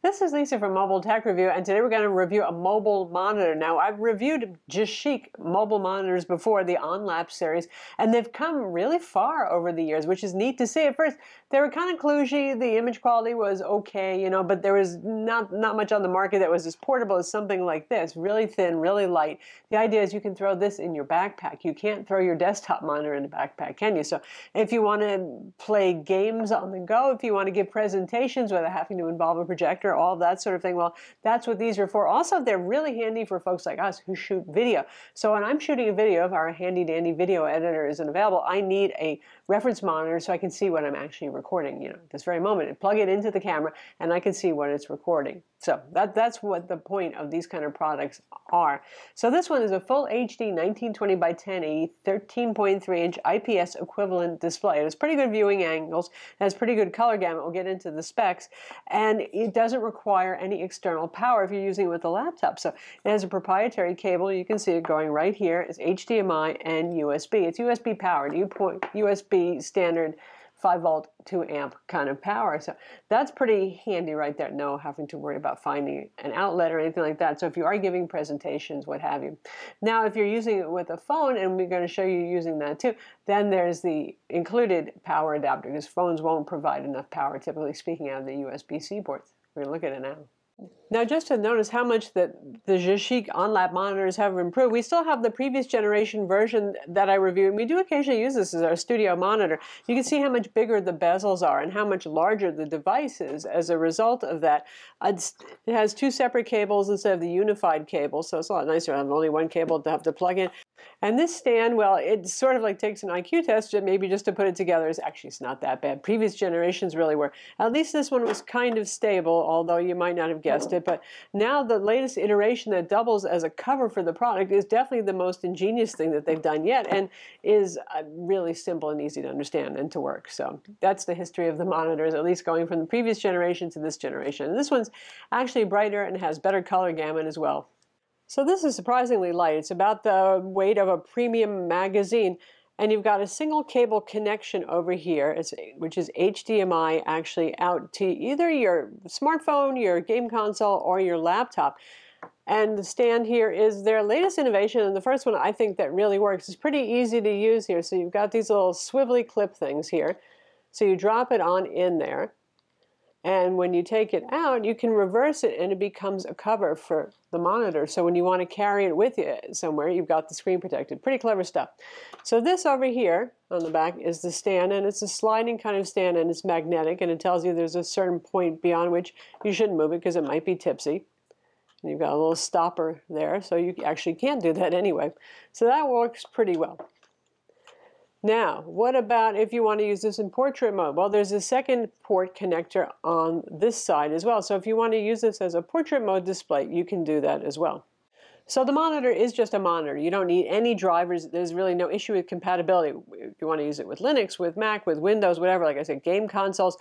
This is Lisa from Mobile Tech Review, and today we're going to review a mobile monitor. Now, I've reviewed GeChic mobile monitors before, the OnLap series, and they've come really far over the years, which is neat to see. At first, they were kind of kludgy. The image quality was okay, you know, but there was not much on the market that was as portable as something like this. Really thin, really light. The idea is you can throw this in your backpack. You can't throw your desktop monitor in a backpack, can you? So if you want to play games on the go, if you want to give presentations without having to involve a projector, all that sort of thing, well, that's what these are for. Also, they're really handy for folks like us who shoot video. So when I'm shooting a video, if our handy-dandy video editor isn't available, I need a reference monitor so I can see what I'm actually recording, you know, at this very moment. And plug it into the camera, and I can see what it's recording. So that's what the point of these kind of products are. So this one is a full HD 1920 by 1080, 13.3-inch IPS equivalent display. It has pretty good viewing angles, it has pretty good color gamut. We'll get into the specs. And it doesn't require any external power if you're using it with a laptop. So it has a proprietary cable. You can see it going right here. It's HDMI and USB. It's USB powered. USB standard 5-volt, 2-amp kind of power. So that's pretty handy right there. No having to worry about finding an outlet or anything like that. So if you are giving presentations, what have you. Now, if you're using it with a phone, and we're going to show you using that too, then there's the included power adapter, because phones won't provide enough power, typically speaking, out of the USB-C ports. We're going to look at it now. Now, just to notice how much that the GeChic OnLap monitors have improved, we still have the previous generation version that I reviewed, and we do occasionally use this as our studio monitor. You can see how much bigger the bezels are and how much larger the device is as a result of that. It has two separate cables instead of the unified cable, so it's a lot nicer to have only one cable to have to plug in. And this stand, well, it sort of like takes an IQ test, maybe just to put it together. It's not that bad. Previous generations really were. At least this one was kind of stable, although you might not have guessed it. But now the latest iteration that doubles as a cover for the product is definitely the most ingenious thing that they've done yet, and is really simple and easy to understand and to work. So that's the history of the monitors, at least going from the previous generation to this generation. And this one's actually brighter and has better color gamut as well. So this is surprisingly light. It's about the weight of a premium magazine. And you've got a single cable connection over here, which is HDMI actually out to either your smartphone, your game console, or your laptop. And the stand here is their latest innovation, and the first one I think that really works. It's pretty easy to use here. So you've got these little swivelly clip things here. So you drop it on in there. And when you take it out, you can reverse it and it becomes a cover for the monitor. So when you want to carry it with you somewhere, you've got the screen protected. Pretty clever stuff. So this over here on the back is the stand, and it's a sliding kind of stand, and it's magnetic, and it tells you there's a certain point beyond which you shouldn't move it because it might be tipsy. And you've got a little stopper there, so you actually can't do that anyway. So that works pretty well. Now, what about if you want to use this in portrait mode? Well, there's a second port connector on this side as well. So if you want to use this as a portrait mode display, you can do that as well. So the monitor is just a monitor. You don't need any drivers. There's really no issue with compatibility. If you want to use it with Linux, with Mac, with Windows, whatever, like I said, game consoles,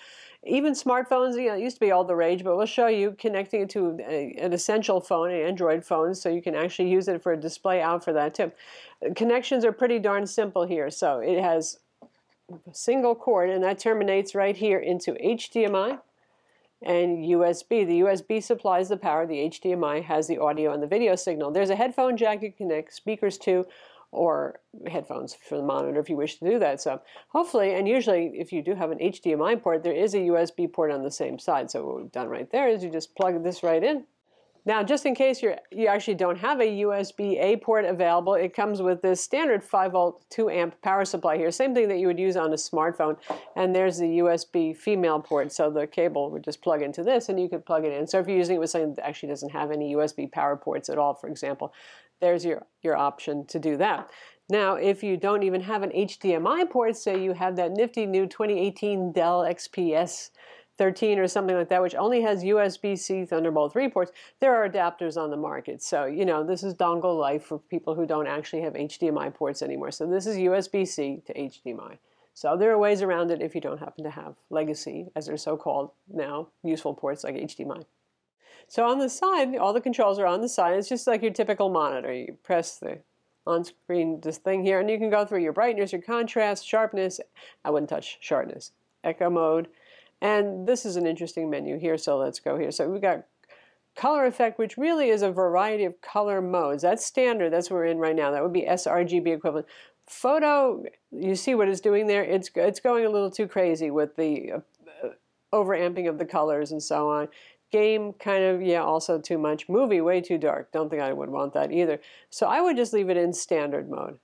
even smartphones, you know, it used to be all the rage, but we'll show you connecting it to an essential phone, an Android phone, so you can actually use it for a display out for that too. Connections are pretty darn simple here. So it has a single cord, and that terminates right here into HDMI and USB. The USB supplies the power. The HDMI has the audio and the video signal. There's a headphone jack you can connect speakers to, or headphones for the monitor if you wish to do that. So hopefully, and usually if you do have an HDMI port, there is a USB port on the same side. So what we've done right there is you just plug this right in. Now, just in case you actually don't have a USB-A port available, it comes with this standard 5-volt, 2-amp power supply here. Same thing that you would use on a smartphone. And there's the USB female port, so the cable would just plug into this, and you could plug it in. So if you're using it with something that actually doesn't have any USB power ports at all, for example, there's your option to do that. Now, if you don't even have an HDMI port, say you have that nifty new 2018 Dell XPS 13 or something like that, which only has USB-C Thunderbolt 3 ports, there are adapters on the market. So, you know, this is dongle life for people who don't actually have HDMI ports anymore. So this is USB-C to HDMI. So there are ways around it if you don't happen to have legacy, as they're so-called now, useful ports like HDMI. So on the side, all the controls are on the side. It's just like your typical monitor. You press the on-screen this thing here, and you can go through your brightness, your contrast, sharpness. I wouldn't touch sharpness. Echo mode. And this is an interesting menu here, so let's go here. So we've got color effect, which really is a variety of color modes. That's standard. That's what we're in right now. That would be sRGB equivalent. Photo, you see what it's doing there? It's going a little too crazy with the overamping of the colors and so on. Game, kind of, yeah, also too much. Movie, way too dark. Don't think I would want that either. So I would just leave it in standard mode.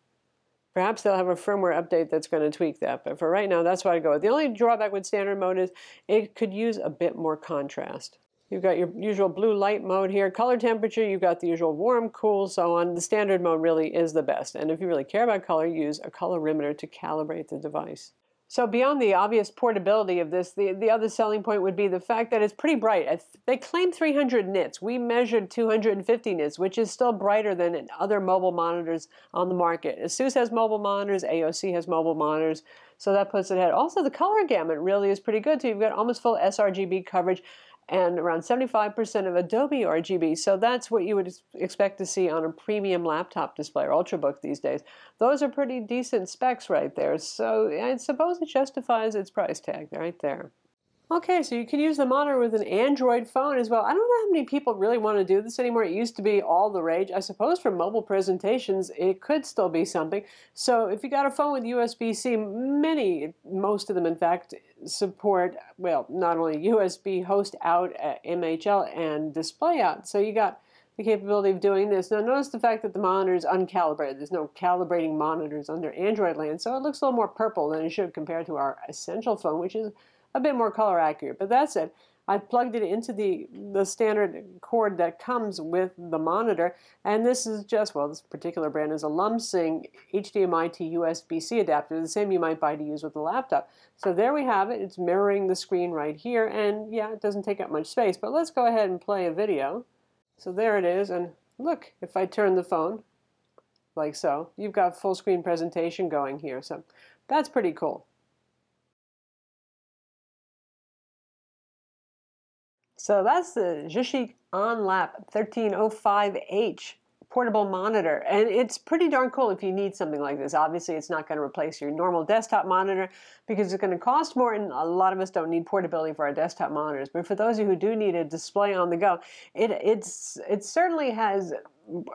Perhaps they'll have a firmware update that's going to tweak that, but for right now, that's what I'd go with. The only drawback with standard mode is it could use a bit more contrast. You've got your usual blue light mode here. Color temperature, you've got the usual warm, cool, so on. The standard mode really is the best. And if you really care about color, use a colorimeter to calibrate the device. So beyond the obvious portability of this, the other selling point would be the fact that it's pretty bright. They claim 300 nits. We measured 250 nits, which is still brighter than other mobile monitors on the market. ASUS has mobile monitors, AOC has mobile monitors, so that puts it ahead. Also, the color gamut really is pretty good, too. You've got almost full sRGB coverage and around 75% of Adobe RGB. So that's what you would expect to see on a premium laptop display or Ultrabook these days. Those are pretty decent specs right there. So I suppose it justifies its price tag right there. Okay, so you can use the monitor with an Android phone as well. I don't know how many people really want to do this anymore. It used to be all the rage. I suppose for mobile presentations, it could still be something. So if you got a phone with USB-C, most of them in fact, support, well, not only USB host out, MHL, and display out. So you got the capability of doing this. Now notice the fact that the monitor is uncalibrated. There's no calibrating monitors under Android land, so it looks a little more purple than it should compared to our Essential phone, which is a bit more color accurate. But that's it. I've plugged it into the standard cord that comes with the monitor, and this is just, well, this particular brand is a Lumsync HDMI to USB-C adapter, the same you might buy to use with the laptop. So there we have it. It's mirroring the screen right here, and yeah, it doesn't take up much space, but let's go ahead and play a video. So there it is, and look, if I turn the phone like so, you've got full screen presentation going here, so that's pretty cool. So that's the GeChic OnLap 1305H portable monitor, and it's pretty darn cool if you need something like this. Obviously, it's not going to replace your normal desktop monitor because it's going to cost more, and a lot of us don't need portability for our desktop monitors. But for those of you who do need a display on the go, it certainly has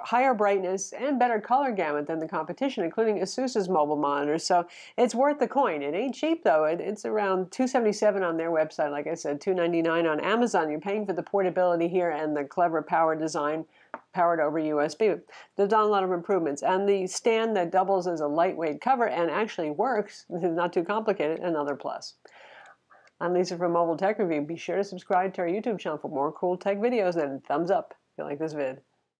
higher brightness and better color gamut than the competition, including ASUS's mobile monitors. So it's worth the coin. It ain't cheap though. It's around $277 on their website. Like I said, $299 on Amazon. You're paying for the portability here and the clever power design, powered over USB. They've done a lot of improvements. And the stand that doubles as a lightweight cover and actually works, not too complicated, another plus. I'm Lisa from Mobile Tech Review. Be sure to subscribe to our YouTube channel for more cool tech videos and thumbs up if you like this vid.